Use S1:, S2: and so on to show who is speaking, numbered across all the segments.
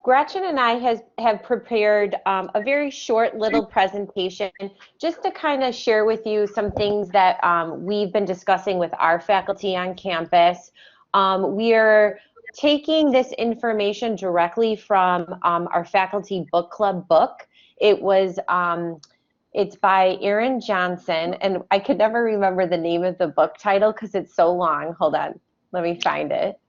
S1: Gretchen and I have prepared a very short little presentation just to kind of share with you some things that we've been discussing with our faculty on campus. We're taking this information directly from our faculty book club book. It's by Erin Johnson, and I could never remember the name of the book title because it's so long. Hold on, let me find it.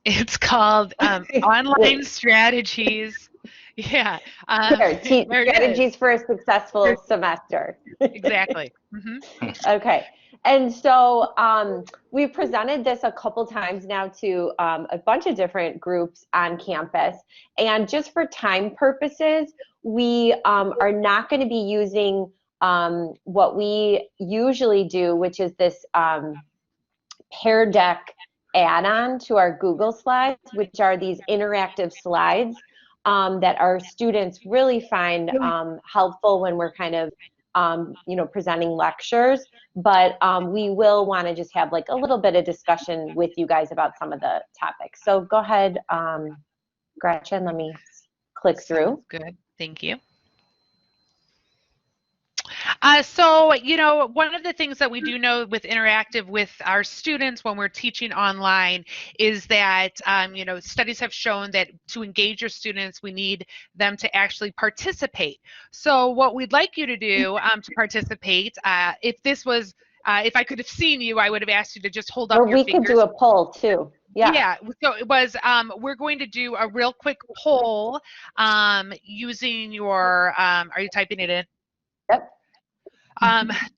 S2: It's called Online Strategies. Yeah.
S1: Strategies for a Successful Semester.
S2: Exactly.
S1: Okay. And so we presented this a couple times now to a bunch of different groups on campus. And just for time purposes, we are not going to be using what we usually do, which is this Pear Deck add-on to our Google Slides, which are these interactive slides that our students really find helpful when we're kind of presenting lectures, but we will want to just have like a little bit of discussion with you guys about some of the topics. So go ahead, Gretchen, let me click through.
S2: Good, thank you. So, one of the things that we do know with interactive with our students when we're teaching online is that, studies have shown that to engage your students, we need them to actually participate. So what we'd like you to do to participate, if I could have seen you, I would have asked you to just hold up your fingers.
S1: Or we could do a poll too.
S2: Yeah, so it was, we're going to do a real quick poll using your, are you typing it in?
S1: Yep.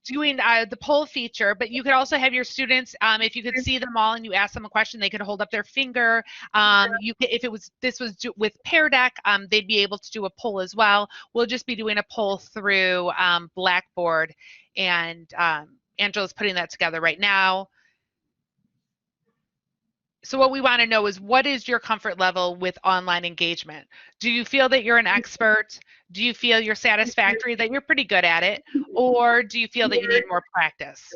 S2: Doing the poll feature, but you could also have your students, if you could see them all and you ask them a question, they could hold up their finger. If this was with Pear Deck, they'd be able to do a poll as well. We'll just be doing a poll through Blackboard, and Angela's putting that together right now. So what we want to know is, what is your comfort level with online engagement? Do you feel that you're an expert? Do you feel you're satisfactory, that you're pretty good at it? Or do you feel that you need more practice?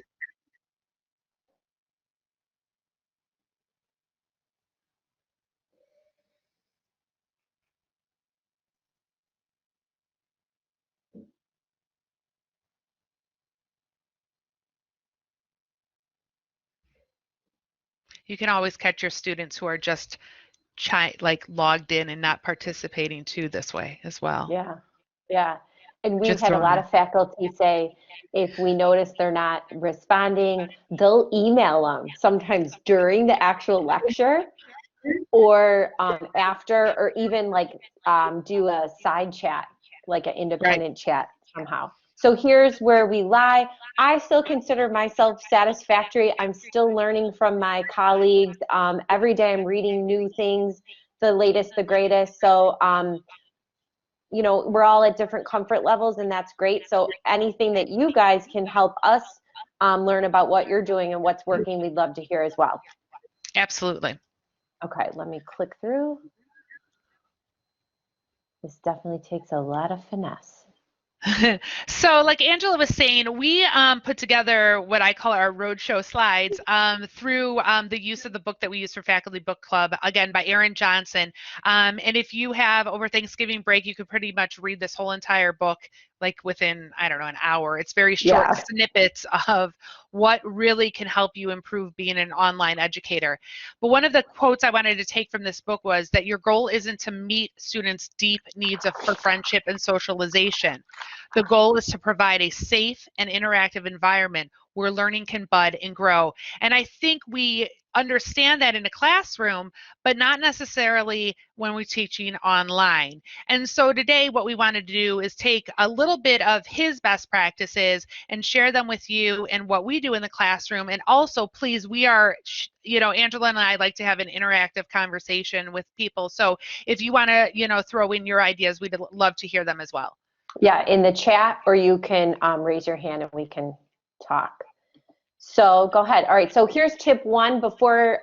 S2: You can always catch your students who are just logged in and not participating too this way as well.
S1: Yeah. And we've had a lot of faculty say, if we notice they're not responding, they'll email them sometimes during the actual lecture or after, or even like do a side chat, like an independent chat somehow. So here's where we lie. I still consider myself satisfactory. I'm still learning from my colleagues. Every day I'm reading new things, the latest, the greatest. So, we're all at different comfort levels, and that's great. So anything that you guys can help us learn about what you're doing and what's working, we'd love to hear as well.
S2: Absolutely.
S1: Okay, let me click through. This definitely takes a lot of finesse.
S2: So like Angela was saying, we put together what I call our roadshow slides through the use of the book that we use for Faculty Book Club, again, by Erin Johnson. And if you have over Thanksgiving break, you could pretty much read this whole entire book like within, I don't know, an hour. It's very short snippets of what really can help you improve being an online educator. But one of the quotes I wanted to take from this book was that your goal isn't to meet students' deep needs for friendship and socialization. The goal is to provide a safe and interactive environment where learning can bud and grow. And I think we understand that in a classroom, but not necessarily when we're teaching online. And so today what we want to do is take a little bit of his best practices and share them with you and what we do in the classroom. And also, please, we are, Angela and I like to have an interactive conversation with people. So if you want to, throw in your ideas, we'd love to hear them as well.
S1: Yeah, in the chat, or you can raise your hand and we can talk. So go ahead. All right, so here's tip one before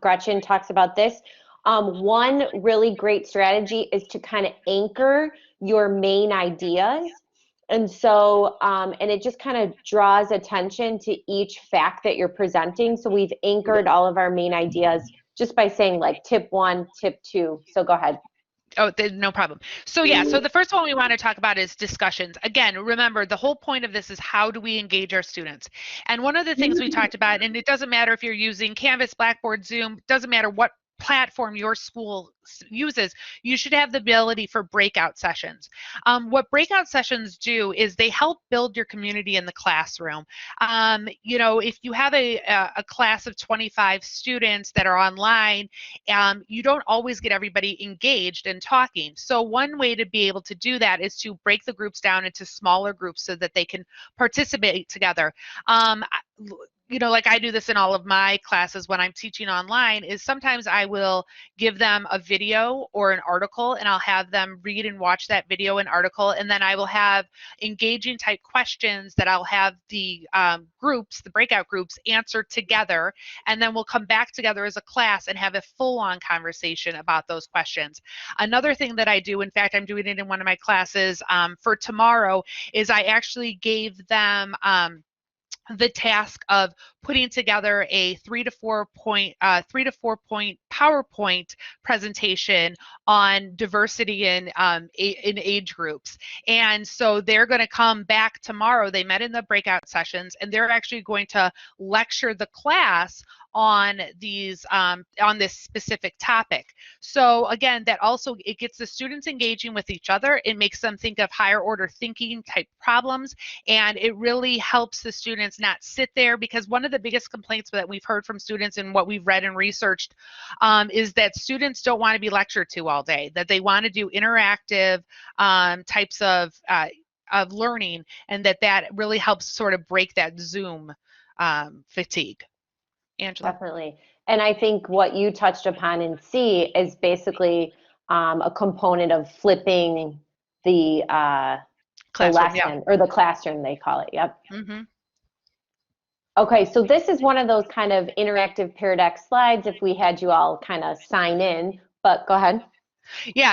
S1: Gretchen talks about this. One really great strategy is to kind of anchor your main ideas. And so, and it just kind of draws attention to each fact that you're presenting. So we've anchored all of our main ideas just by saying like tip 1, tip 2. So go ahead.
S2: Oh, no problem. So yeah, so the first one we want to talk about is discussions. Again, remember, the whole point of this is how do we engage our students? And one of the things we talked about, and it doesn't matter if you're using Canvas, Blackboard, Zoom, doesn't matter what platform your school uses, you should have the ability for breakout sessions. What breakout sessions do is they help build your community in the classroom. You know, if you have a class of 25 students that are online, you don't always get everybody engaged and talking. So one way to be able to do that is to break the groups down into smaller groups so that they can participate together. You know, like I do this in all of my classes when I'm teaching online, is sometimes I will give them a video or an article, and I'll have them read and watch that video and article, and then I will have engaging type questions that I'll have the groups, the breakout groups, answer together, and then we'll come back together as a class and have a full-on conversation about those questions. Another thing that I do, in fact, I'm doing it in one of my classes for tomorrow, is I actually gave them the task of putting together a 3 to 4 point PowerPoint presentation on diversity in age groups. And so they're going to come back tomorrow. They met in the breakout sessions, and they're actually going to lecture the class on these on this specific topic. So again, that also, it gets the students engaging with each other. It makes them think of higher order thinking type problems, and it really helps the students not sit there, because one of the biggest complaints that we've heard from students and what we've read and researched is that students don't want to be lectured to all day, that they want to do interactive types of learning, and that really helps sort of break that Zoom fatigue. Angela.
S1: Definitely. And I think what you touched upon in C is basically a component of flipping the
S2: Classroom,
S1: lesson, or the classroom, they call it. Yep.
S2: Mm-hmm.
S1: Okay, so this is one of those kind of interactive Pear Deck slides if we had you all kind of sign in, but go ahead.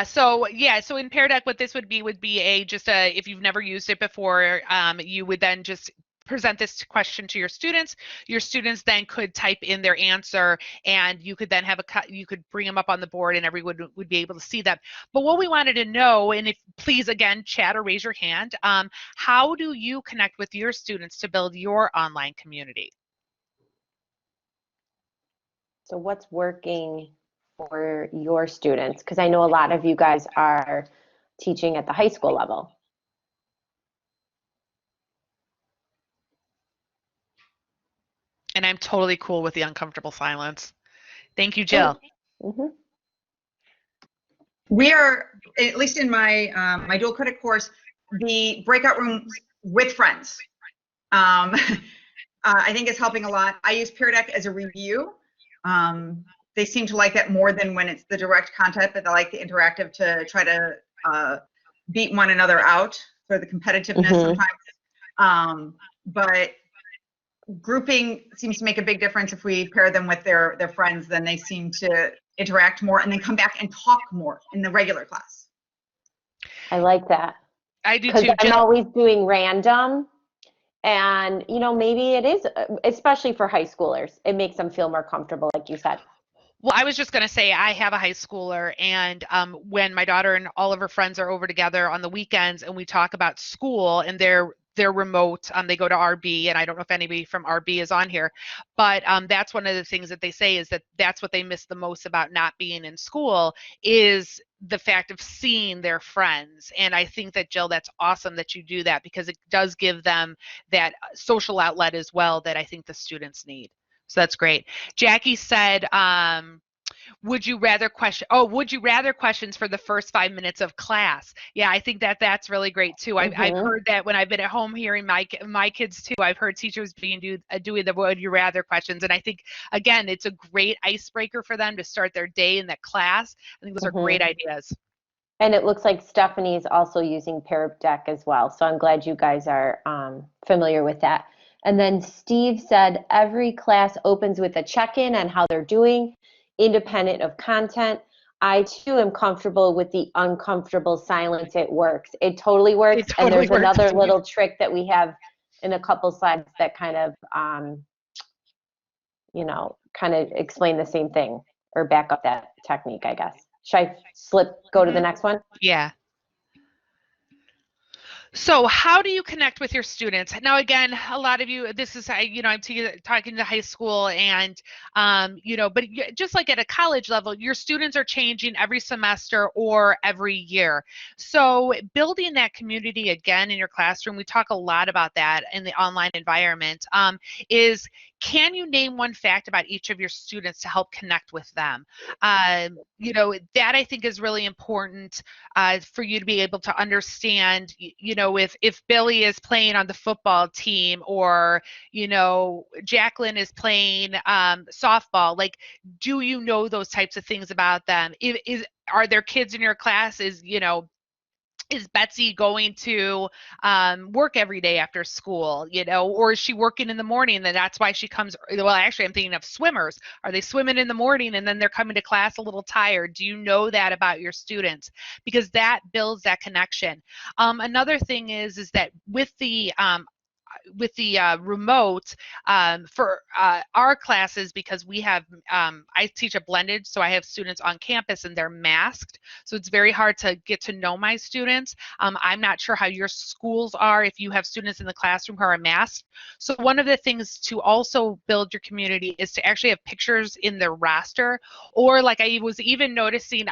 S2: So in Pear Deck, what this would be if you've never used it before, you would then just present this question to your students. Your students then could type in their answer, and you could then you could bring them up on the board, and everyone would be able to see them. But what we wanted to know, and if please again chat or raise your hand, how do you connect with your students to build your online community?
S1: So what's working for your students? Because I know a lot of you guys are teaching at the high school level.
S2: And I'm totally cool with the uncomfortable silence. Thank you, Jill.
S1: Mm-hmm.
S3: We are, at least in my my dual credit course, the breakout rooms with friends. I think it's helping a lot. I use Pear Deck as a review. They seem to like that more than when it's the direct content, but they like the interactive to try to beat one another out for the competitiveness sometimes. But grouping seems to make a big difference. If we pair them with their friends, then they seem to interact more and then come back and talk more in the regular class.
S1: I like that.
S2: I do too.
S1: Because I'm always doing random, and you know, maybe it is, especially for high schoolers, it makes them feel more comfortable, like you said.
S2: Well, I was just going to say, I have a high schooler, and when my daughter and all of her friends are over together on the weekends and we talk about school, and they're remote, they go to RB, and I don't know if anybody from RB is on here, but that's one of the things that they say, is that that's what they miss the most about not being in school, is the fact of seeing their friends. And I think that, Jill, that's awesome that you do that, because it does give them that social outlet as well that I think the students need. So that's great. Jackie said, would you rather questions for the first 5 minutes of class? Yeah, I think that's really great too. I've heard that when I've been at home hearing my kids too. I've heard teachers doing the would you rather questions, and I think again it's a great icebreaker for them to start their day in that class. I think those are great ideas.
S1: And it looks like Stephanie's also using Pear Deck as well, so I'm glad you guys are familiar with that. And then Steve said every class opens with a check-in on how they're doing, independent of content. I too am comfortable with the uncomfortable silence. It works. It totally works.
S2: It totally
S1: and there's
S2: works.
S1: Another little trick that we have in a couple slides that kind of, kind of explain the same thing or back up that technique, I guess. Should I go to the next one?
S2: Yeah. So how do you connect with your students? Now, again, a lot of you, this is, I'm talking to high school and, but just like at a college level, your students are changing every semester or every year. So building that community again in your classroom, we talk a lot about that in the online environment, is can you name one fact about each of your students to help connect with them? That I think is really important for you to be able to understand, if Billy is playing on the football team or, Jacqueline is playing softball, like, do you know those types of things about them? Are there kids in your class? Is Betsy going to work every day after school, or is she working in the morning and that's why she comes? Well, actually, I'm thinking of swimmers. Are they swimming in the morning and then they're coming to class a little tired? Do you know that about your students? Because that builds that connection. Another thing is that with the remote for our classes, because we have, I teach a blended, so I have students on campus and they're masked. So it's very hard to get to know my students. I'm not sure how your schools are if you have students in the classroom who are masked. So one of the things to also build your community is to actually have pictures in their roster, or like I even noticed when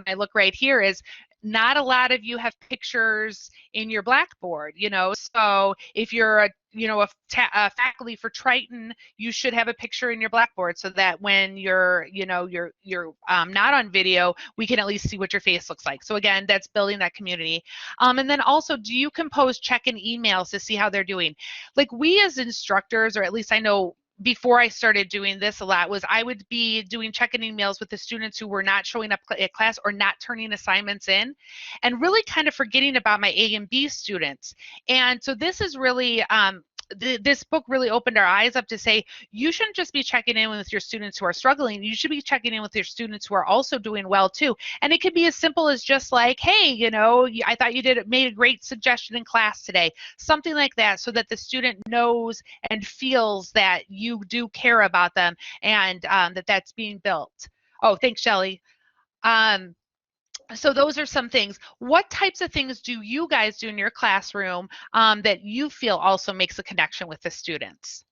S2: I look right here is not a lot of you have pictures in your Blackboard, so if you're a faculty for Triton, you should have a picture in your Blackboard so that when you're not on video, we can at least see what your face looks like. So again, that's building that community. And then also, do you compose check-in emails to see how they're doing? Like, we as instructors, or at least I know before I started doing this a lot, was I would be doing check-in emails with the students who were not showing up at class or not turning assignments in, and really kind of forgetting about my A and B students. And so this is really, this book really opened our eyes up to say, you shouldn't just be checking in with your students who are struggling, you should be checking in with your students who are also doing well too. And it could be as simple as just like, hey, I thought you made a great suggestion in class today, something like that, so that the student knows and feels that you do care about them, and that's being built. Oh, thanks, Shelley. So those are some things. What types of things do you guys do in your classroom that you feel also makes a connection with the students?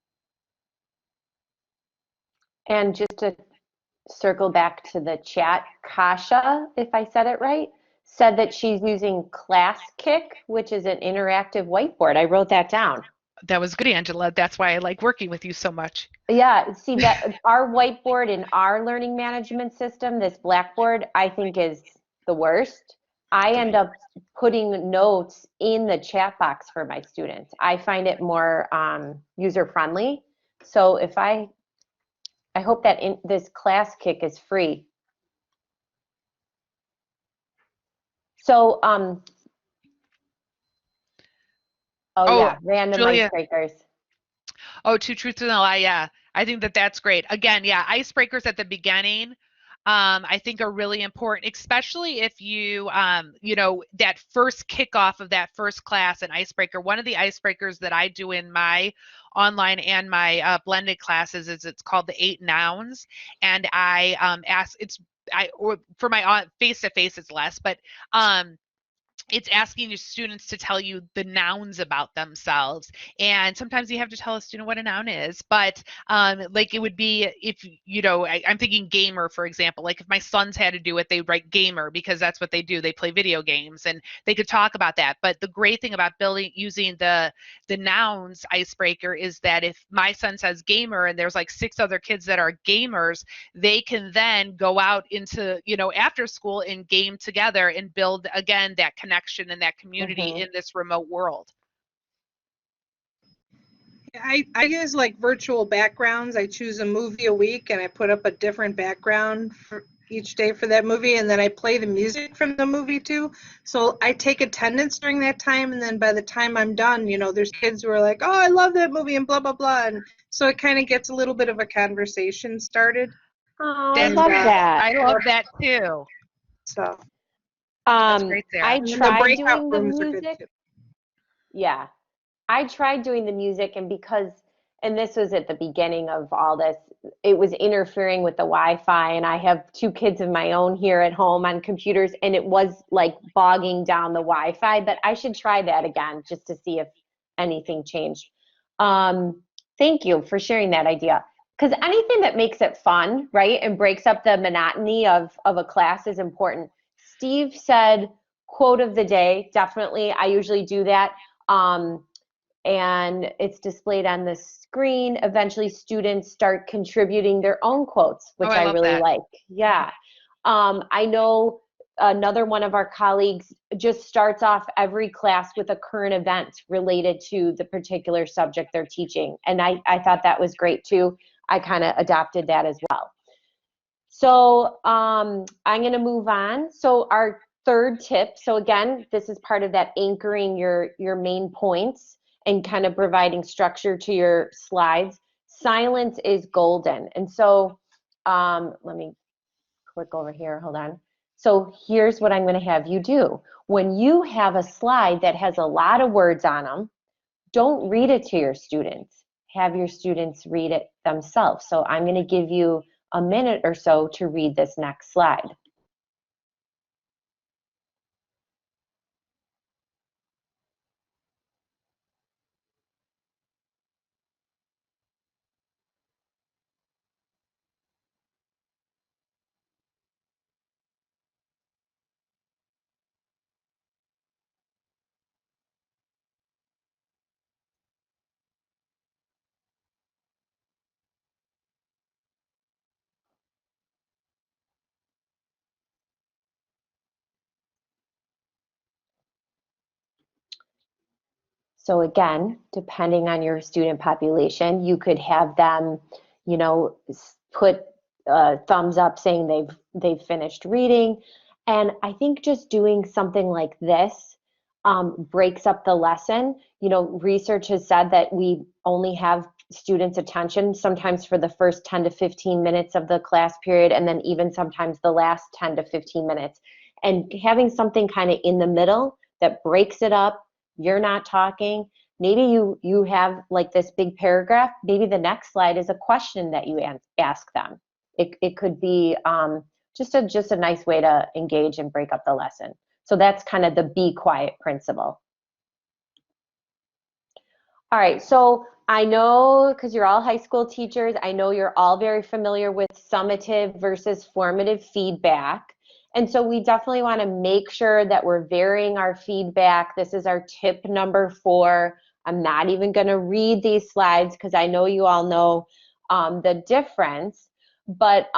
S1: And just to circle back to the chat, Kasha, if I said it right, said that she's using ClassKick, which is an interactive whiteboard. I wrote that down.
S2: That was good, Angela. That's why I like working with you so much.
S1: Yeah, see, that our whiteboard in our learning management system, this Blackboard, I think is the worst. I end up putting notes in the chat box for my students. I find it more user-friendly. So if I hope that this ClassKick is free. So, yeah, random
S2: Julia.
S1: icebreakers.
S2: Oh, two truths and a lie. Yeah, I think that's great. Again, yeah, icebreakers at the beginning, I think are really important, especially if you, that first kickoff of that first class, an icebreaker. One of the icebreakers that I do in my online and my blended classes is it's called the 8 nouns, and I ask or for my face-to-face it's less, but it's asking your students to tell you the nouns about themselves. And sometimes you have to tell a student what a noun is, but like it would be if, I'm thinking gamer, for example, like if my sons had to do it, they would write gamer because that's what they do. They play video games and they could talk about that. But the great thing about using the nouns icebreaker is that if my son says gamer and there's like 6 other kids that are gamers, they can then go out into, after school and game together and build, again, that connection and that community in this remote world.
S4: I use like virtual backgrounds. I choose a movie a week and I put up a different background for each day for that movie, and then I play the music from the movie too. So I take attendance during that time, and then by the time I'm done, there's kids who are like, oh, I love that movie and blah, blah, blah. And so it kind of gets a little bit of a conversation started.
S1: Oh, I love that.
S2: I love that too.
S4: So
S2: that's great, Sarah.
S1: I tried doing the
S4: rooms are good
S1: music.
S4: too.
S1: Yeah, I tried doing the music, and this was at the beginning of all this, it was interfering with the Wi-Fi, and I have 2 kids of my own here at home on computers, and it was like bogging down the Wi-Fi, but I should try that again just to see if anything changed. Thank you for sharing that idea. Because anything that makes it fun, right, and breaks up the monotony of a class is important. Steve said, quote of the day, definitely, I usually do that. And it's displayed on the screen. Eventually, students start contributing their own quotes, which I
S2: love
S1: really
S2: that.
S1: like. Yeah. I know another one of our colleagues just starts off every class with a current event related to the particular subject they're teaching. And I thought that was great too. I kind of adopted that as well. So I'm going to move on. So our third tip, so again, this is part of that anchoring your main points and kind of providing structure to your slides. Silence is golden. And so let me click over here, hold on. So here's what I'm going to have you do. When you have a slide that has a lot of words on them, don't read it to your students. Have your students read it themselves. So I'm going to give you a minute or so to read this next slide. So again, depending on your student population, you could have them, you know, put thumbs up saying they've finished reading. And I think just doing something like this breaks up the lesson. You know, research has said that we only have students' attention sometimes for the first 10 to 15 minutes of the class period, and then even sometimes the last 10 to 15 minutes. And having something kind of in the middle that breaks it up, you're not talking. Maybe you have like this big paragraph. Maybe the next slide is a question that you ask them. It could be just a nice way to engage and break up the lesson. So that's kind of the be quiet principle. All right, so I know, because you're all high school teachers, I know you're all very familiar with summative versus formative feedback. And so we definitely want to make sure that we're varying our feedback. This is our tip number 4. I'm not even going to read these slides because I know you all know the difference. But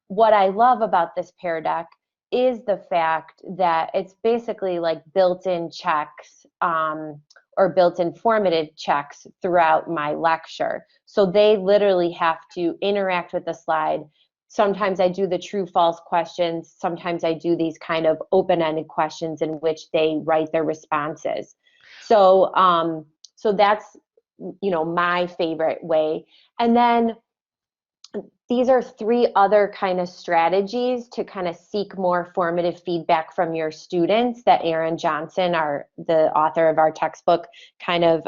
S1: what I love about this Pear Deck is the fact that it's basically like built-in checks or built-in formative checks throughout my lecture. So they literally have to interact with the slide. Sometimes I do the true-false questions. Sometimes I do these kind of open-ended questions in which they write their responses. So, so that's, you know, my favorite way. And then these are 3 other kind of strategies to kind of seek more formative feedback from your students that Erin Johnson, the author of our textbook, kind of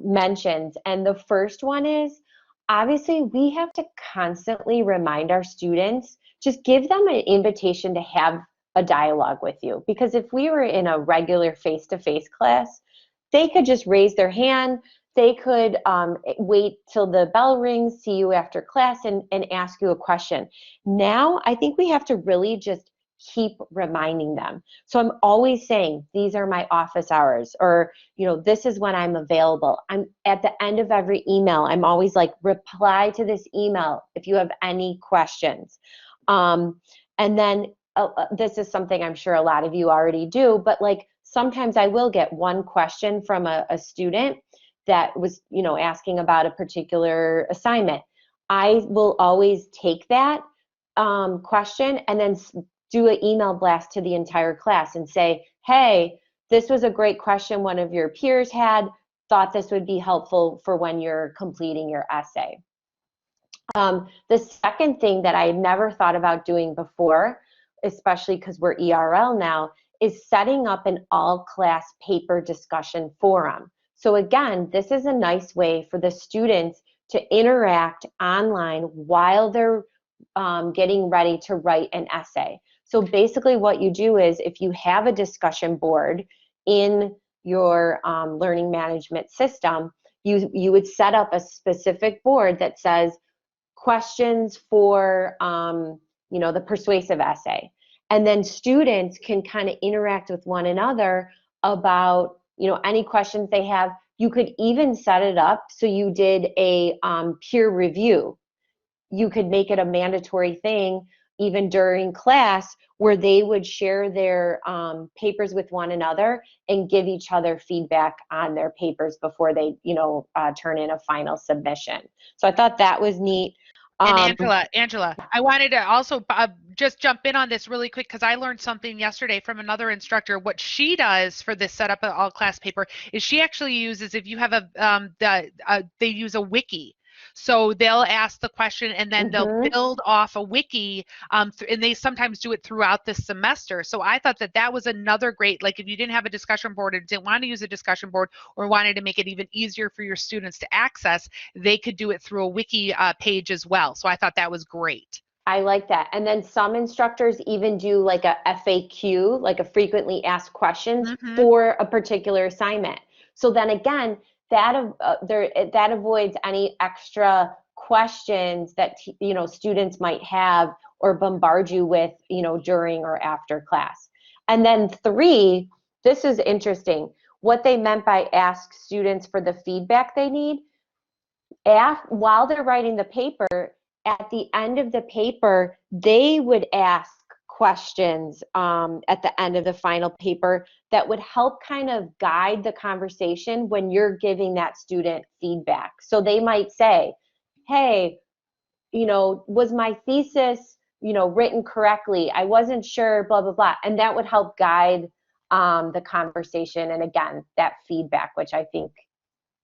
S1: mentions. And the first one is, obviously, we have to constantly remind our students, just give them an invitation to have a dialogue with you. Because if we were in a regular face-to-face class, they could just raise their hand. They could wait till the bell rings, see you after class, and ask you a question. Now, I think we have to really just keep reminding them. So I'm always saying, these are my office hours, or, you know, this is when I'm available. I'm at the end of every email, I'm always like, reply to this email if you have any questions. And then this is something I'm sure a lot of you already do, but like sometimes I will get one question from a student that was, you know, asking about a particular assignment. I will always take that question and then do an email blast to the entire class and say, hey, this was a great question one of your peers had, thought this would be helpful for when you're completing your essay. The second thing that I had never thought about doing before, especially because we're ERL now, is setting up an all-class paper discussion forum. So again, this is a nice way for the students to interact online while they're getting ready to write an essay. So basically what you do is, if you have a discussion board in your learning management system, you would set up a specific board that says questions for the persuasive essay. And then students can kind of interact with one another about any questions they have. You could even set it up so you did a peer review. You could make it a mandatory thing even during class, where they would share their papers with one another and give each other feedback on their papers before they turn in a final submission. So I thought that was neat.
S2: And Angela, I wanted to also just jump in on this really quick, because I learned something yesterday from another instructor. What she does for this setup of all class paper is she actually uses, if you have they use a wiki. So they'll ask the question and then they'll build off a wiki, and they sometimes do it throughout the semester. So I thought that was another great, like if you didn't have a discussion board or didn't want to use a discussion board or wanted to make it even easier for your students to access, they could do it through a wiki page as well. So I thought that was great.
S1: I like that. And then some instructors even do like a FAQ, like a frequently asked questions for a particular assignment. So then again, that avoids any extra questions that students might have or bombard you with during or after class. And then 3, this is interesting, what they meant by ask students for the feedback they need. While they're writing the paper, at the end of the paper, they would ask questions at the end of the final paper that would help kind of guide the conversation when you're giving that student feedback. So they might say, hey, was my thesis, written correctly? I wasn't sure, blah, blah, blah. And that would help guide the conversation. And again, that feedback, which I think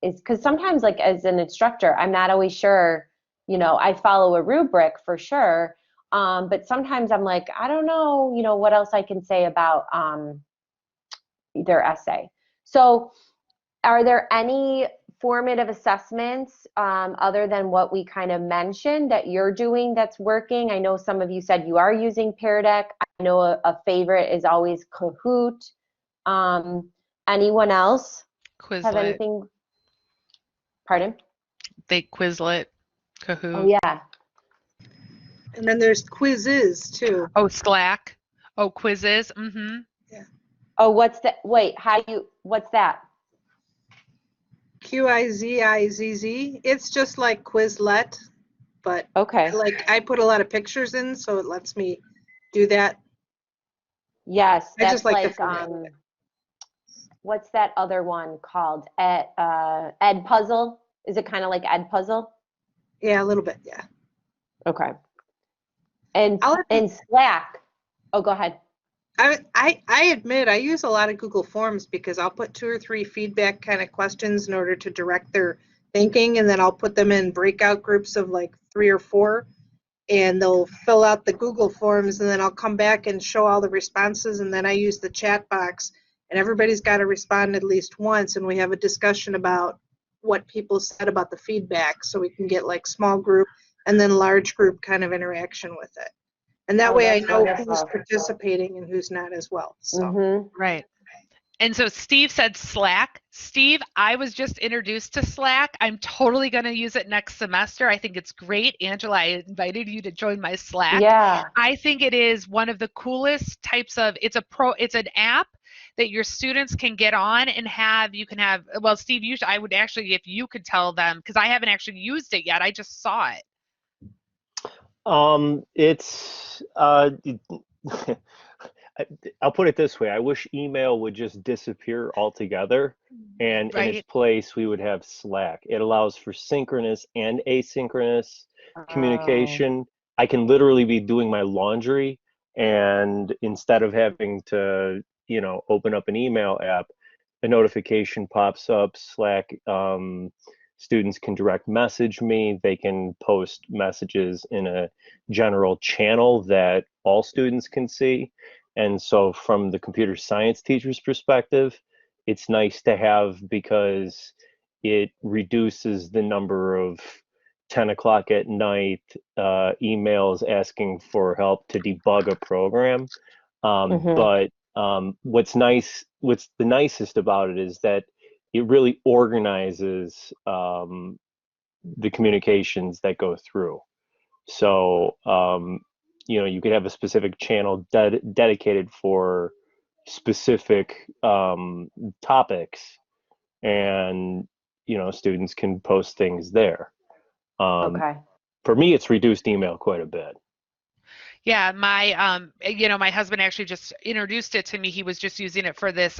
S1: is, because sometimes, like as an instructor, I'm not always sure, I follow a rubric for sure. But sometimes I'm like, I don't know, what else I can say about their essay. So are there any formative assessments other than what we kind of mentioned that you're doing that's working? I know some of you said you are using Pear Deck. I know a favorite is always Kahoot. Anyone else
S2: Quizlet.
S1: have anything? Pardon?
S2: Quizlet, Kahoot.
S1: Oh, yeah.
S4: And then there's quizzes too.
S2: Oh, Slack. Oh, quizzes.
S4: Yeah.
S1: Oh, what's that? Wait, what's that?
S4: Quizizz. It's just like Quizlet, but
S1: Okay.
S4: I put a lot of pictures in, so it lets me do that.
S1: Yes,
S4: I
S1: that's
S4: just like
S1: like
S4: the
S1: what's that other one called? Ed Puzzle? Is it kind of like Ed Puzzle?
S4: Yeah, a little bit, yeah.
S1: Okay. And Slack. Oh, go ahead.
S4: I admit I use a lot of Google Forms because I'll put 2 or 3 feedback kind of questions in order to direct their thinking, and then I'll put them in breakout groups of like 3 or 4, and they'll fill out the Google Forms, and then I'll come back and show all the responses, and then I use the chat box, and everybody's got to respond at least once, and we have a discussion about what people said about the feedback, so we can get like small group and then large group kind of interaction with it. And that way I know who's participating and who's not as well. So.
S2: Right. And so Steve said Slack. Steve, I was just introduced to Slack. I'm totally going to use it next semester. I think it's great. Angela, I invited you to join my Slack.
S1: Yeah.
S2: I think it is one of the coolest types of, it's an app that your students can get on and well, Steve, I would actually, if you could tell them, because I haven't actually used it yet. I just saw it.
S5: It's I'll put it this way. I wish email would just disappear altogether, and in its place we would have Slack. It allows for synchronous and asynchronous communication. I can literally be doing my laundry, and instead of having to, open up an email app, a notification pops up. Slack, students can direct message me. They can post messages in a general channel that all students can see. And so from the computer science teacher's perspective, it's nice to have because it reduces the number of 10 o'clock at night emails asking for help to debug a program. But what's the nicest about it is that it really organizes the communications that go through. So, you could have a specific channel dedicated for specific topics, and students can post things there.
S1: Okay.
S5: For me, it's reduced email quite a bit.
S2: Yeah, my husband actually just introduced it to me. He was just using it for this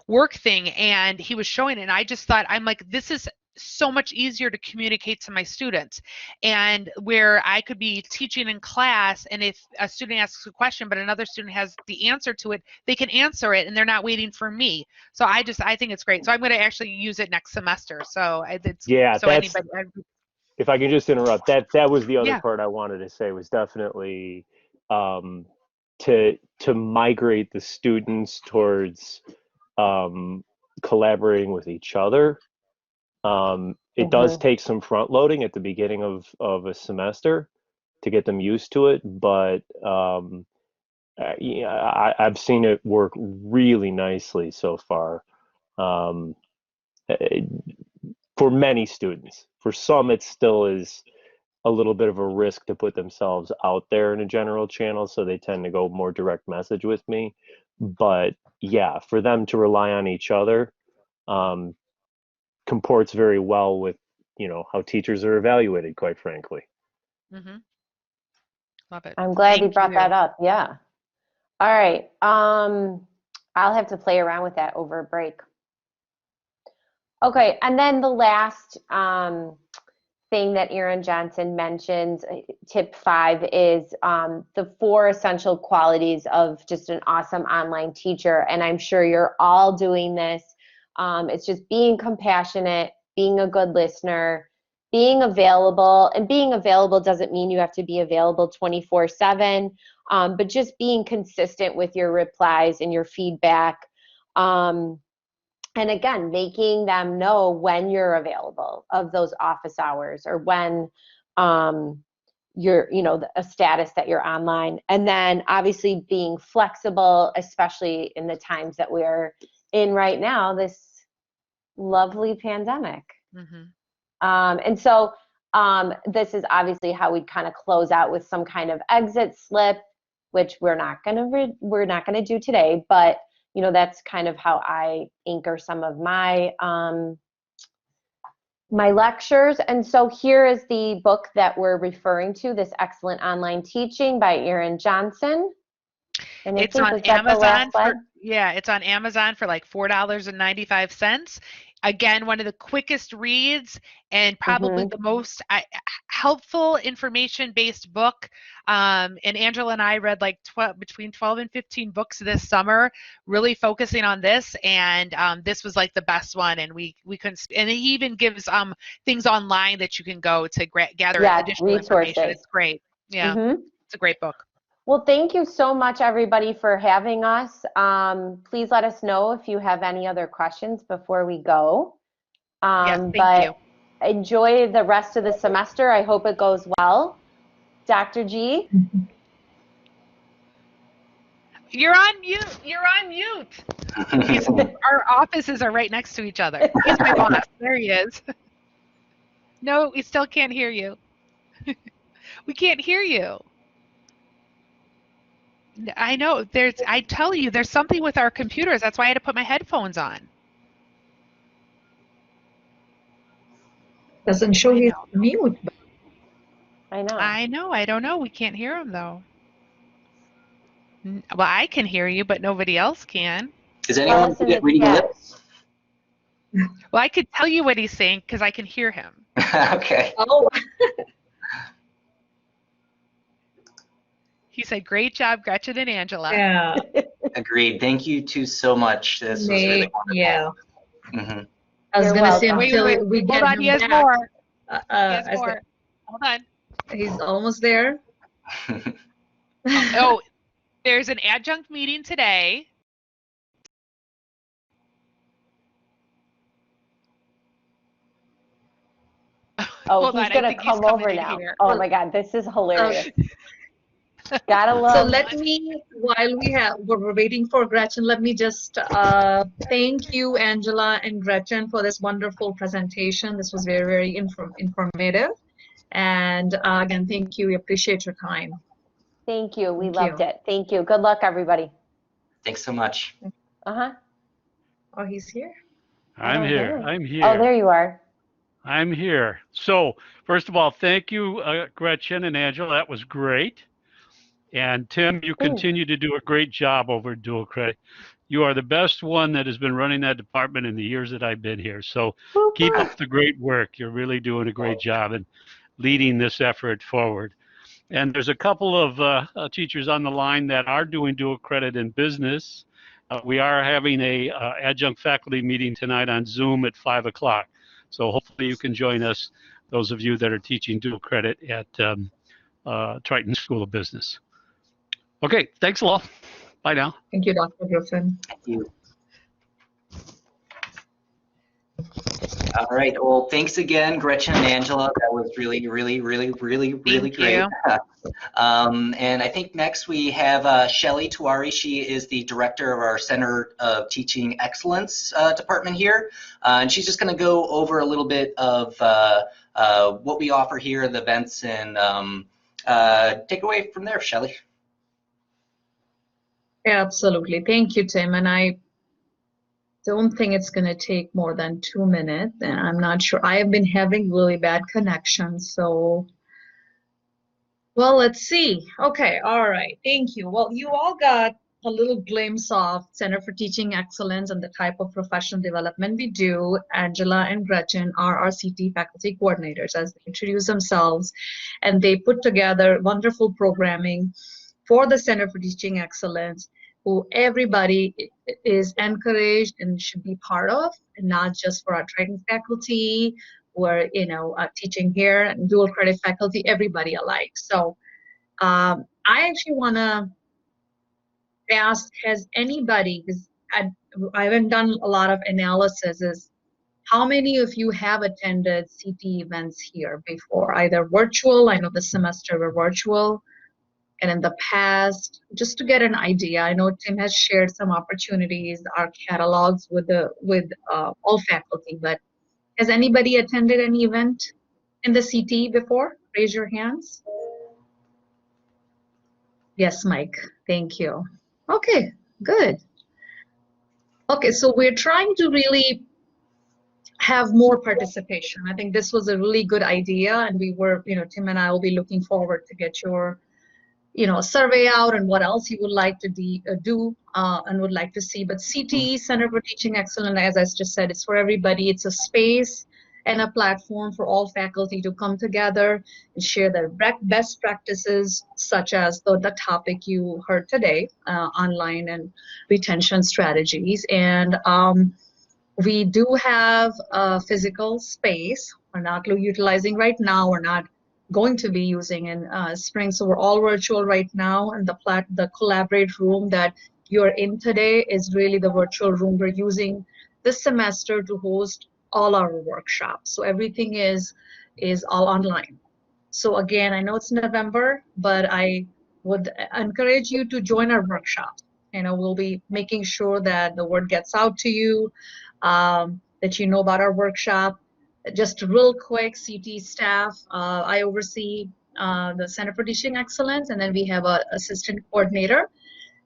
S2: work thing, and he was showing it, and I just thought, I'm like, this is so much easier to communicate to my students. And where I could be teaching in class, and if a student asks a question but another student has the answer to it, they can answer it and they're not waiting for me. So I think it's great. So I'm going to actually use it next semester. So
S5: if I can just interrupt, that was the other part I wanted to say, was definitely to migrate the students towards collaborating with each other. It does take some front loading at the beginning of a semester to get them used to it, but I've seen it work really nicely so far. For many students. For some, it still is a little bit of a risk to put themselves out there in a general channel, so they tend to go more direct message with me. But yeah, for them to rely on each other comports very well with how teachers are evaluated, quite frankly.
S2: Love it.
S1: I'm glad you brought that up. Yeah. All right. I'll have to play around with that over a break. Okay, and then the last thing that Erin Johnson mentions, tip 5, is the 4 essential qualities of just an awesome online teacher. And I'm sure you're all doing this. It's just being compassionate, being a good listener, being available. And being available doesn't mean you have to be available 24/7, but just being consistent with your replies and your feedback. And again, making them know when you're available of those office hours, or when you're, a status that you're online. And then obviously being flexible, especially in the times that we're in right now, this lovely pandemic. And so this is obviously how we'd kind of close out with some kind of exit slip, which we're not gonna do today, but that's kind of how I anchor some of my my lectures. And so here is the book that we're referring to, This Excellent Online Teaching by Erin Johnson. And
S2: it's on Amazon it's on Amazon for like $4.95. Again, one of the quickest reads and probably the most helpful information-based book. And Angela and I read like between 12 and 15 books this summer, really focusing on this. And this was like the best one. And we couldn't. And he even gives things online that you can go to gather additional information. It's great. Yeah, it's a great book.
S1: Well, thank you so much, everybody, for having us. Please let us know if you have any other questions before we go.
S2: Yes,
S1: thank you. Enjoy the rest of the semester. I hope it goes well. Dr. G?
S2: You're on mute. You're on mute. Our offices are right next to each other. He's my boss. There he is. No, we still can't hear you. We can't hear you. I know. I tell you, there's something with our computers. That's why I had to put my headphones on.
S6: Doesn't show his mute.
S1: I know.
S2: I know. I don't know. We can't hear him, though. Well, I can hear you, but nobody else can.
S7: Is anyone reading lips?
S2: Well, I could tell you what he's saying because I can hear him.
S7: Okay.
S6: Oh.
S2: He said, "Great job, Gretchen and Angela."
S6: Yeah.
S7: Agreed. Thank you two so much. This was really wonderful.
S6: Yeah.
S7: I
S6: was going to say until we get
S2: Hold on,
S6: him
S2: he has
S6: back.
S2: more. He has more. Hold on.
S6: He's almost there.
S2: Oh, there's an adjunct meeting today.
S1: Oh,
S2: Hold
S1: he's
S2: on, I
S1: gonna
S2: think he's
S1: come
S2: coming
S1: over
S2: in
S1: now.
S2: here.
S1: Oh my God, this is hilarious. Gotta
S6: So
S1: love.
S6: let me, while we're waiting for Gretchen, let me just thank you, Angela and Gretchen, for this wonderful presentation. This was very, very informative. And again, thank you. We appreciate your time.
S1: Thank you. We
S6: Thank
S1: loved
S6: you.
S1: it. Thank you. Good luck, everybody.
S7: Thanks so much.
S1: Uh-huh.
S6: Oh, he's here?
S8: I'm here. I'm
S1: Oh,
S8: here.
S1: there you are.
S8: I'm here. So, first of all, thank you, Gretchen and Angela. That was great. And Tim, you continue to do a great job over at Dual Credit. You are the best one that has been running that department in the years that I've been here. So keep up the great work. You're really doing a great job and leading this effort forward. And there's a couple of teachers on the line that are doing dual credit in business. We are having a adjunct faculty meeting tonight on Zoom at 5 o'clock. So hopefully you can join us, those of you that are teaching dual credit at Triton School of Business. Okay, thanks a lot. Bye now.
S6: Thank you, Dr. Griffin.
S7: Thank you. All right. Well, thanks again, Gretchen and Angela. That was really great. And I think next we have Shelley Tuari. She is the director of our Center of Teaching Excellence department here. And she's just going to go over a little bit of what we offer here, the events, and take away from there, Shelley.
S6: Absolutely. Thank you, Tim. And I don't think it's going to take more than 2 minutes. And I'm not sure. I have been having really bad connection. So, well, let's see. Okay. All right. Thank you. Well, you all got a little glimpse of Center for Teaching Excellence and the type of professional development we do. Angela and Gretchen are our CT faculty coordinators, as they introduce themselves, and they put together wonderful programming for the Center for Teaching Excellence, who everybody is encouraged and should be part of, and not just for our Triton faculty who are, teaching here, and dual credit faculty, everybody alike. So I actually want to ask, has anybody, because I haven't done a lot of analysis, is how many of you have attended CT events here before, either virtual? I know this semester we're virtual, and in the past, just to get an idea. I know Tim has shared some opportunities, our catalogs with all faculty, but has anybody attended an event in the CT before? Raise your hands. Yes, Mike, thank you. Okay, good. Okay, so we're trying to really have more participation. I think this was a really good idea, and we were, Tim and I will be looking forward to get your survey out and what else you would like to do and would like to see. But CT, Center for Teaching Excellence, as I just said, it's for everybody. It's a space and a platform for all faculty to come together and share their best practices, such as the topic you heard today, online and retention strategies. And we do have a physical space. We're not utilizing right now. We're not going to be using in spring, so we're all virtual right now. And the collaborate room that you're in today is really the virtual room we're using this semester to host all our workshops. So everything is all online. So again, I know it's November, but I would encourage you to join our workshops. We'll be making sure that the word gets out to you, that you know about our workshop. Just real quick, CT staff, I oversee the Center for Teaching Excellence, and then we have an assistant coordinator.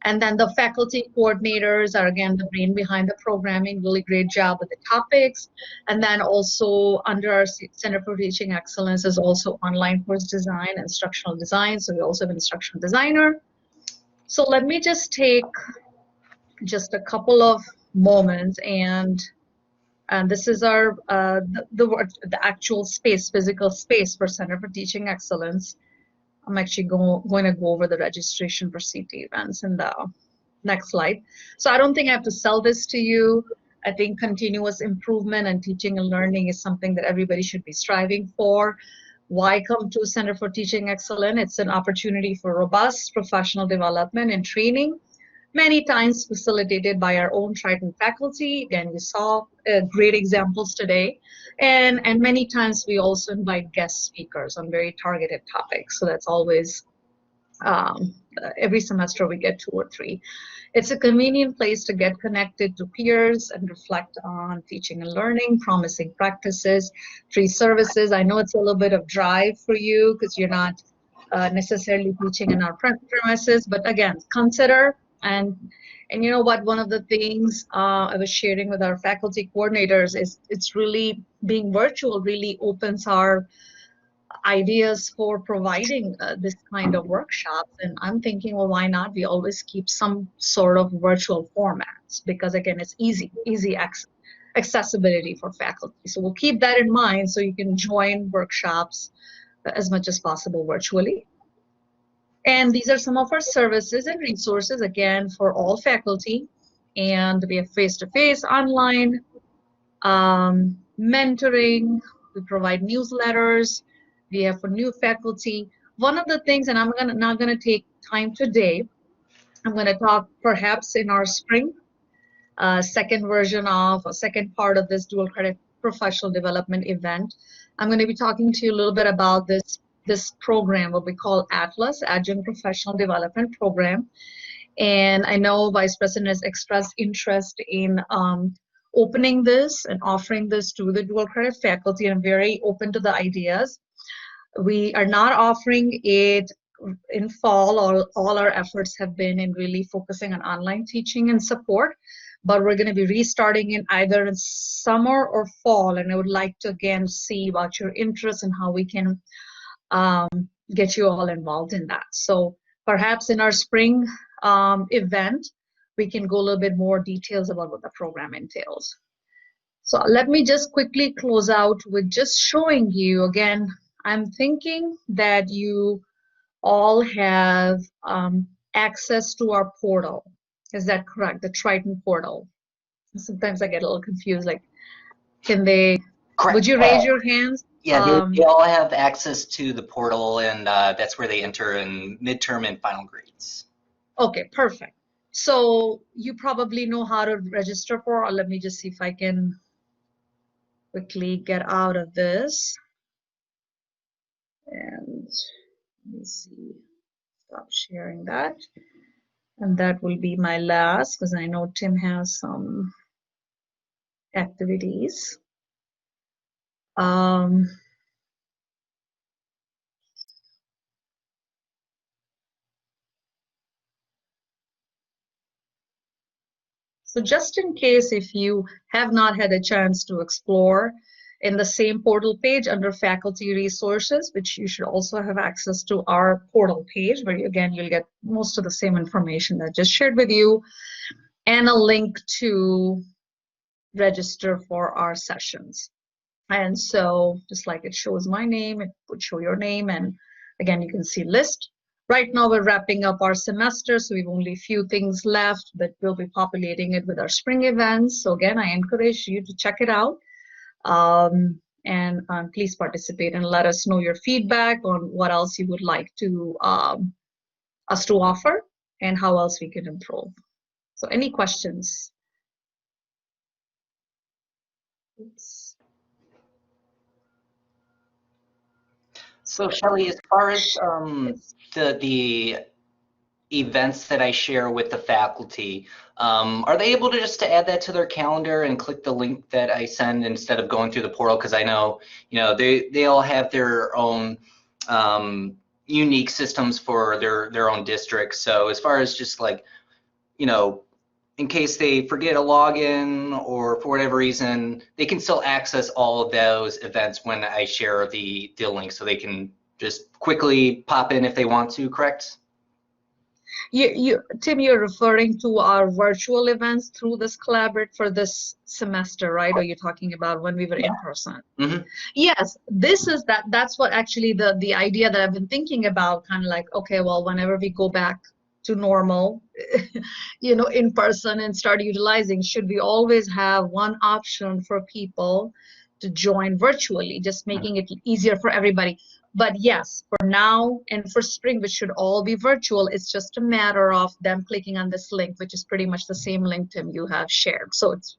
S6: And then the faculty coordinators are, again, the brain behind the programming, really great job with the topics. And then also under our Center for Teaching Excellence is also online course design, instructional design. So we also have an instructional designer. So let me just take just a couple of moments, and this is our the actual space, physical space for Center for Teaching Excellence. I'm actually going to go over the registration for CT events in the next slide. So I don't think I have to sell this to you. I think continuous improvement and teaching and learning is something that everybody should be striving for. Why come to Center for Teaching Excellence? It's an opportunity for robust professional development and training. many times facilitated by our own Triton faculty. Again, we saw great examples today. And many times we also invite guest speakers on very targeted topics. So that's always, every semester we get 2 or 3. It's a convenient place to get connected to peers and reflect on teaching and learning, promising practices, free services. I know it's a little bit of drive for you because you're not necessarily teaching in our premises, but again, consider. And you know what, one of the things I was sharing with our faculty coordinators is it's really being virtual really opens our ideas for providing this kind of workshops. And I'm thinking, well, why not? We always keep some sort of virtual formats because again, it's easy accessibility for faculty. So we'll keep that in mind so you can join workshops as much as possible virtually. And these are some of our services and resources, again, for all faculty. And we have face-to-face, online, mentoring. We provide newsletters. We have for new faculty. One of the things, and I'm not going to take time today, I'm going to talk perhaps in our spring, second part of this dual credit professional development event. I'm going to be talking to you a little bit about this program, what we call Atlas, Adjunct Professional Development Program. And I know Vice President has expressed interest in opening this and offering this to the dual credit faculty. I'm very open to the ideas. We are not offering it in fall. All our efforts have been in really focusing on online teaching and support, but we're going to be restarting in either in summer or fall. And I would like to again see about your interest and how we can get you all involved in that. So perhaps in our spring event, we can go a little bit more details about what the program entails. So let me just quickly close out with just showing you again, I'm thinking that you all have access to our portal. Is that correct? The Triton Portal. Sometimes I get a little confused, like, can they,
S7: Correct.
S6: Would you raise your hands?
S7: Yeah, they all have access to the portal, and that's where they enter in midterm and final grades.
S6: Okay, perfect. So you probably know how to register for, or let me just see if I can quickly get out of this. And let me see, stop sharing that. And that will be my last, because I know Tim has some activities. So just in case if you have not had a chance to explore, in the same portal page under faculty resources, which you should also have access to our portal page, where again, you'll get most of the same information that I just shared with you, and a link to register for our sessions. And so just like it shows my name, it would show your name. And again, you can see list. Right now we're wrapping up our semester, so we've only a few things left, but we'll be populating it with our spring events. So again, I encourage you to check it out. And please participate and let us know your feedback on what else you would like to us to offer and how else we can improve. So any questions? Oops.
S7: So Shelley, as far as the events that I share with the faculty, are they able to just to add that to their calendar and click the link that I send instead of going through the portal? Because I know, they all have their own unique systems for their own districts. So as far as just like, in case they forget a login or for whatever reason, they can still access all of those events when I share the link, so they can just quickly pop in if they want to, correct?
S6: Tim, you're referring to our virtual events through this Collaborate for this semester, right? Or you're talking about when we were in person?
S7: Mm-hmm.
S6: Yes, that's what actually the idea that I've been thinking about, kind of like, okay, well, whenever we go back to normal, in person and start utilizing, should we always have one option for people to join virtually, just making it easier for everybody? But yes, for now and for spring, which should all be virtual, it's just a matter of them clicking on this link, which is pretty much the same link, Tim, you have shared. So it's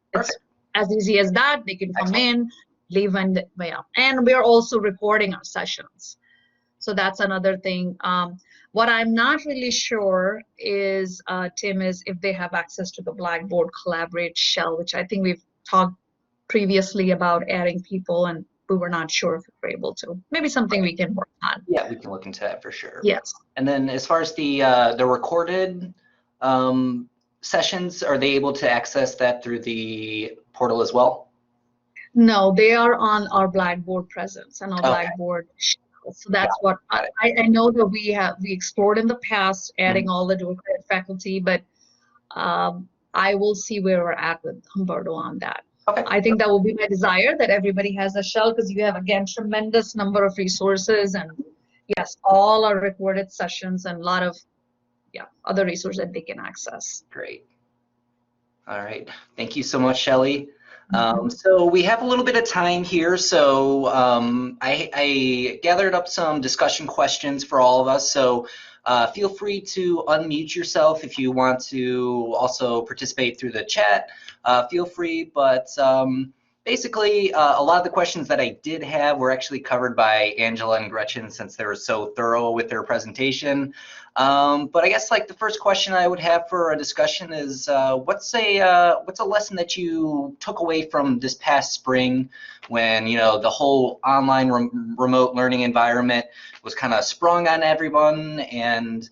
S6: as easy as that. They can come in, leave, and we are also recording our sessions. So that's another thing. What I'm not really sure is, Tim, is if they have access to the Blackboard Collaborate shell, which I think we've talked previously about adding people, and we were not sure if we were able to. Maybe something we can work on.
S7: Yeah, we can look into that for sure.
S6: Yes.
S7: And then as far as the recorded sessions, are they able to access that through the portal as well?
S6: No, they are on our Blackboard presence and our Blackboard shell. So that's what I know that we explored in the past, adding all the dual credit faculty, but I will see where we're at with Humberto on that.
S7: Okay.
S6: I think that will be my desire, that everybody has a shell, because you have, again, tremendous number of resources, and yes, all our recorded sessions and a lot of other resources that they can access.
S7: Great. All right. Thank you so much, Shelley. So we have a little bit of time here, so I gathered up some discussion questions for all of us, so feel free to unmute yourself if you want to also participate through the chat. Feel free, but basically a lot of the questions that I did have were actually covered by Angela and Gretchen, since they were so thorough with their presentation. But I guess like the first question I would have for a discussion is what's a lesson that you took away from this past spring, when the whole online remote learning environment was kind of sprung on everyone, and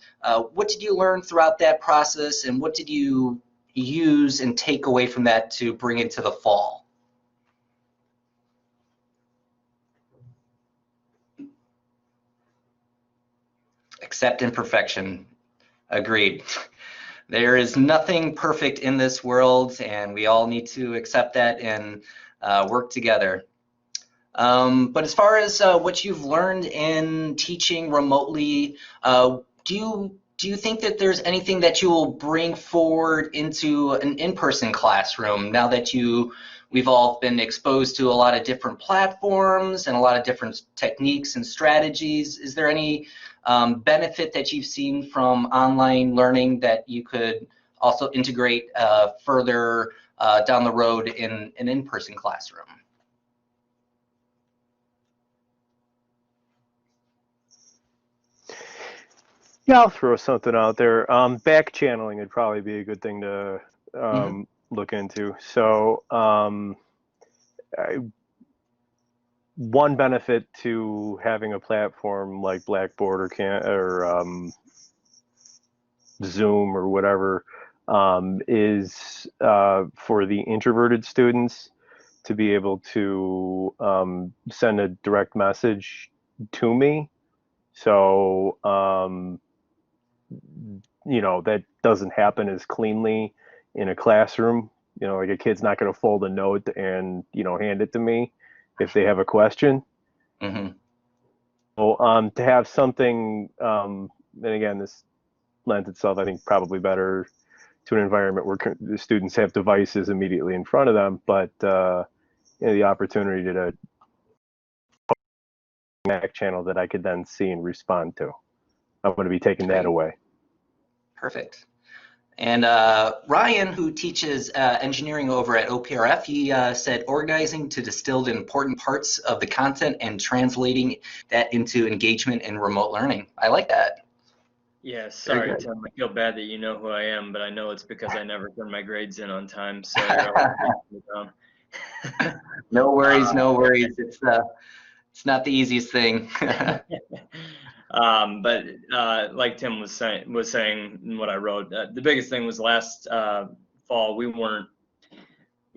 S7: what did you learn throughout that process, and what did you use and take away from that to bring into the fall? Accept imperfection. Agreed. There is nothing perfect in this world, and we all need to accept that and work together. But as far as what you've learned in teaching remotely, do you think that there's anything that you will bring forward into an in-person classroom now that we've all been exposed to a lot of different platforms and a lot of different techniques and strategies? Is there any benefit that you've seen from online learning that you could also integrate further down the road in an in-person classroom?
S5: Yeah, I'll throw something out there. Back channeling would probably be a good thing to look into. So one benefit to having a platform like Blackboard or Zoom or whatever is for the introverted students to be able to send a direct message to me. So that doesn't happen as cleanly in a classroom. Like a kid's not going to fold a note and hand it to me if they have a question. So to have something, and again, this lends itself, I think, probably better to an environment where the students have devices immediately in front of them, but the opportunity to back channel that I could then see and respond to. I'm going to be taking that away.
S7: Perfect. And Ryan, who teaches engineering over at OPRF, he said organizing to distill the important parts of the content and translating that into engagement in remote learning. I like that.
S9: Yeah, sorry, Tim. I feel bad that you know who I am, but I know it's because I never turn my grades in on time. So
S7: no worries, no worries. It's not the easiest thing.
S9: But like Tim was saying in what I wrote, the biggest thing was last fall we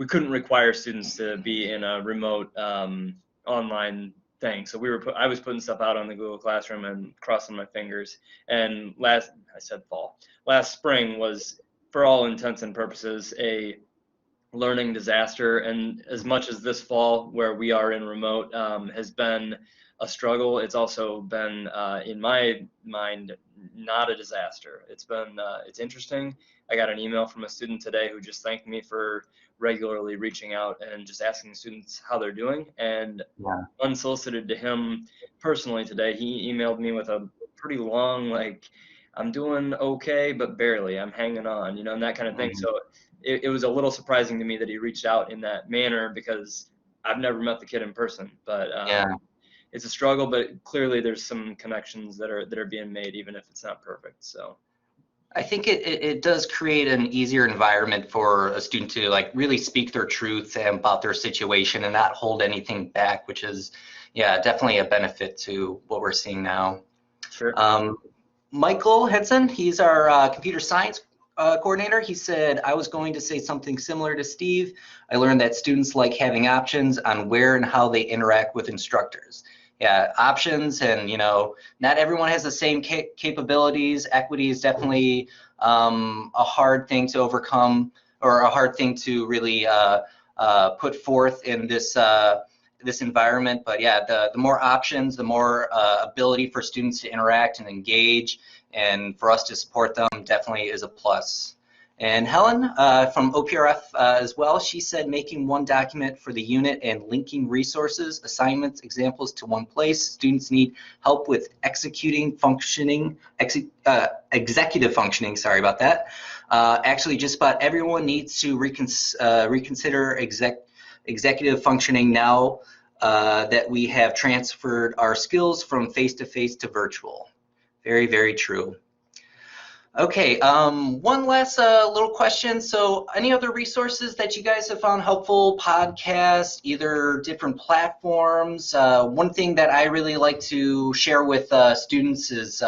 S9: couldn't require students to be in a remote online thing. So I was putting stuff out on the Google Classroom and crossing my fingers. And last spring was, for all intents and purposes, a learning disaster. And as much as this fall, where we are in remote, has been a struggle, it's also been, in my mind, not a disaster. It's interesting. I got an email from a student today who just thanked me for regularly reaching out and just asking students how they're doing. And unsolicited to him personally today, he emailed me with a pretty long, like, I'm doing okay, but barely, I'm hanging on, and that kind of thing. So it was a little surprising to me that he reached out in that manner, because I've never met the kid in person, but it's a struggle, but clearly there's some connections that are being made, even if it's not perfect. So
S7: I think it does create an easier environment for a student to like really speak their truth about their situation and not hold anything back, which is, definitely a benefit to what we're seeing now.
S9: Sure.
S7: Michael Henson, he's our computer science coordinator. He said, I was going to say something similar to Steve. I learned that students like having options on where and how they interact with instructors. Yeah, options, and not everyone has the same capabilities. Equity is definitely a hard thing to overcome, or a hard thing to really put forth in this this environment. But yeah, the more options, the more ability for students to interact and engage, and for us to support them definitely is a plus. And Helen from OPRF as well, she said making one document for the unit and linking resources, assignments, examples to one place. Students need help with executive functioning, sorry about that. Actually, just about everyone needs to reconsider executive functioning now that we have transferred our skills from face-to-face to virtual. Very, very true. Okay, one last little question. So any other resources that you guys have found helpful, podcasts, either different platforms? One thing that I really like to share with students is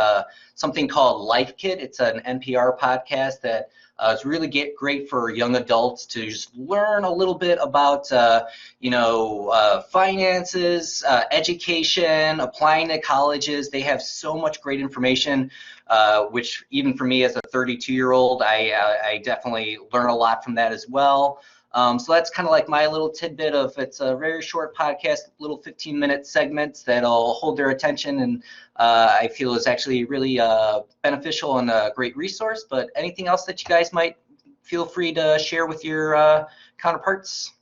S7: something called Life Kit. It's an NPR podcast that is really great for young adults to just learn a little bit about, finances, education, applying to colleges. They have so much great information, which even for me as a 32-year-old, I definitely learn a lot from that as well. So that's kind of like my little tidbit of, it's a very short podcast, little 15-minute segments that'll hold their attention, and I feel is actually really beneficial and a great resource. But anything else that you guys might feel free to share with your counterparts?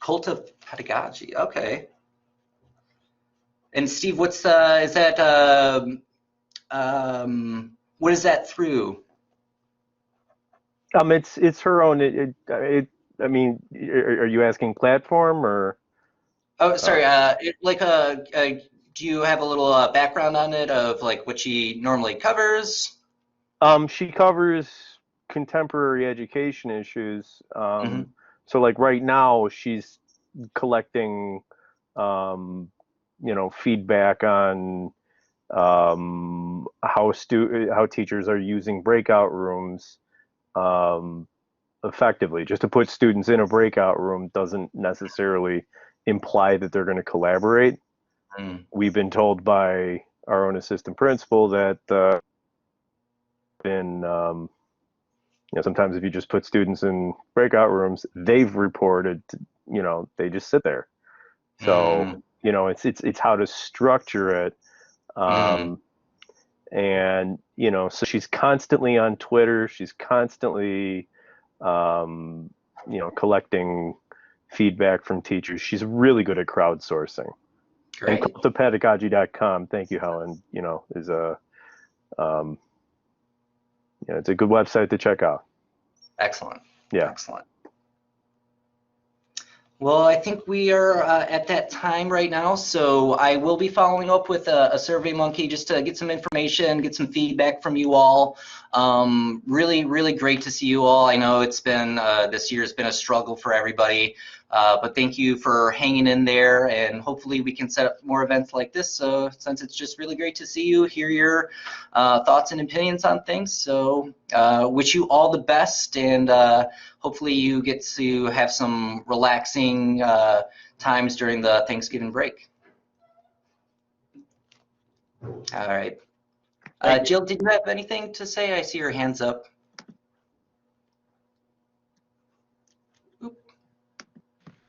S7: Cult of Pedagogy, okay. And Steve, what's is that? What is that through?
S5: It's her own. I mean, are you asking platform or?
S7: Oh, sorry. Do you have a little background on it of like what she normally covers?
S5: She covers contemporary education issues.
S7: Mm-hmm.
S5: So like right now, she's collecting, feedback on how teachers are using breakout rooms effectively. Just to put students in a breakout room doesn't necessarily imply that they're going to collaborate. We've been told by our own assistant principal that sometimes if you just put students in breakout rooms, they've reported, they just sit there. So, it's how to structure it. And, so she's constantly on Twitter. She's constantly, collecting feedback from teachers. She's really good at crowdsourcing.
S7: Great.
S5: And cultofpedagogy.com, thank you, Helen, is it's a good website to check out.
S7: Excellent.
S5: Yeah.
S7: Excellent. Well, I think we are at that time right now, so I will be following up with a SurveyMonkey just to get some information, get some feedback from you all. Really, really great to see you all. I know it's been, this year has been a struggle for everybody, but thank you for hanging in there, and hopefully we can set up more events like this, since it's just really great to see you, hear your thoughts and opinions on things. So wish you all the best, and hopefully you get to have some relaxing times during the Thanksgiving break. All right. Jill, did you have anything to say? I see your hands up.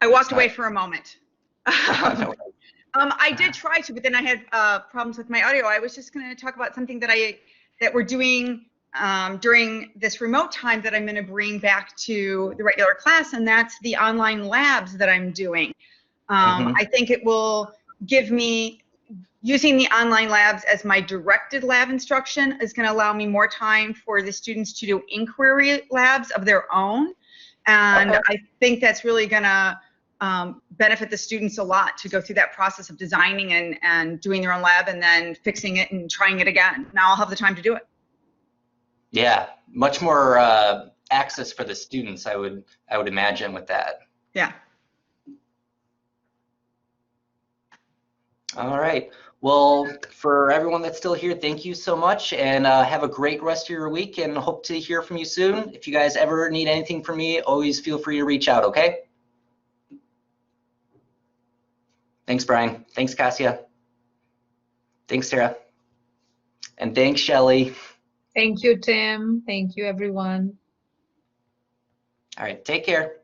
S3: I walked away for a moment. I did try to, but then I had problems with my audio. I was just going to talk about something that I that we're doing during this remote time that I'm going to bring back to the regular class, and that's the online labs that I'm doing. I think it will give me, using the online labs as my directed lab instruction is going to allow me more time for the students to do inquiry labs of their own. And I think that's really going to benefit the students a lot to go through that process of designing and doing their own lab and then fixing it and trying it again. Now I'll have the time to do it.
S7: Yeah, much more access for the students, I would imagine, with that.
S3: Yeah.
S7: All right. Well, for everyone that's still here, thank you so much, and have a great rest of your week, and hope to hear from you soon. If you guys ever need anything from me, always feel free to reach out, okay? Thanks, Brian. Thanks, Cassia. Thanks, Sarah. And thanks, Shelly.
S6: Thank you, Tim. Thank you, everyone.
S7: All right, take care.